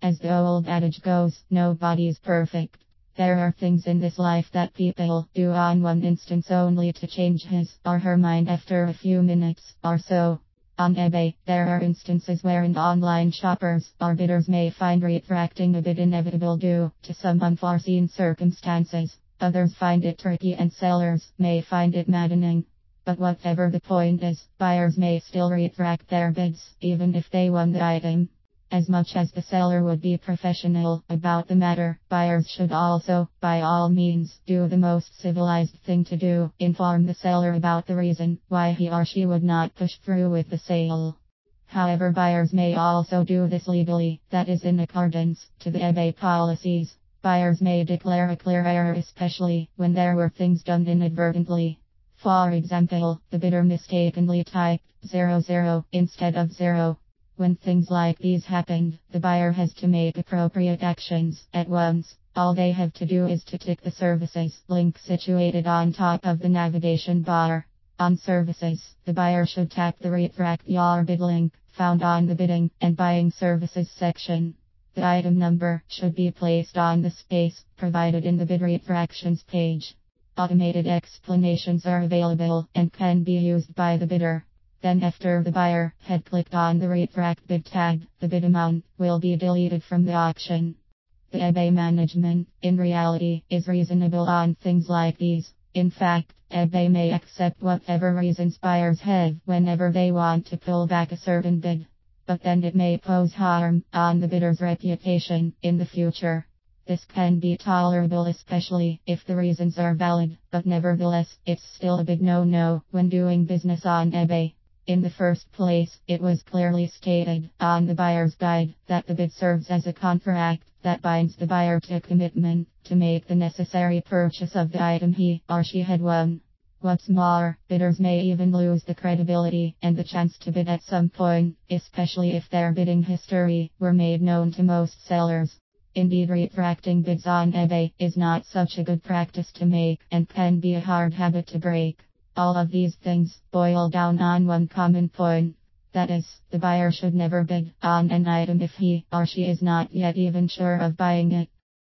As the old adage goes, nobody's perfect. There are things in this life that people do on one instance only to change his or her mind after a few minutes or so. On eBay, there are instances wherein online shoppers or bidders may find retracting a bid inevitable due to some unforeseen circumstances. Others find it tricky and sellers may find it maddening. But whatever the point is, buyers may still retract their bids, even if they won the item. As much as the seller would be professional about the matter, buyers should also, by all means, do the most civilized thing to do: inform the seller about the reason why he or she would not push through with the sale. However, buyers may also do this legally, that is in accordance to the eBay policies. Buyers may declare a clear error, especially when there were things done inadvertently. For example, the bidder mistakenly typed 00 instead of 0. When things like these happened, the buyer has to make appropriate actions at once. All they have to do is to tick the services link situated on top of the navigation bar. On services, the buyer should tap the retract your bid link found on the bidding and buying services section. The item number should be placed on the space provided in the bid retractions page. Automated explanations are available and can be used by the bidder. Then after the buyer had clicked on the retract bid tag, the bid amount will be deleted from the auction. The eBay management, in reality, is reasonable on things like these. In fact, eBay may accept whatever reasons buyers have whenever they want to pull back a certain bid. But then it may pose harm on the bidder's reputation in the future. This can be tolerable, especially if the reasons are valid, but nevertheless, it's still a big no-no when doing business on eBay. In the first place, it was clearly stated on the buyer's guide that the bid serves as a contract that binds the buyer to a commitment to make the necessary purchase of the item he or she had won. What's more, bidders may even lose the credibility and the chance to bid at some point, especially if their bidding history were made known to most sellers. Indeed, retracting bids on eBay is not such a good practice to make and can be a hard habit to break. All of these things boil down on one common point. That is, the buyer should never bid on an item if he or she is not yet even sure of buying it.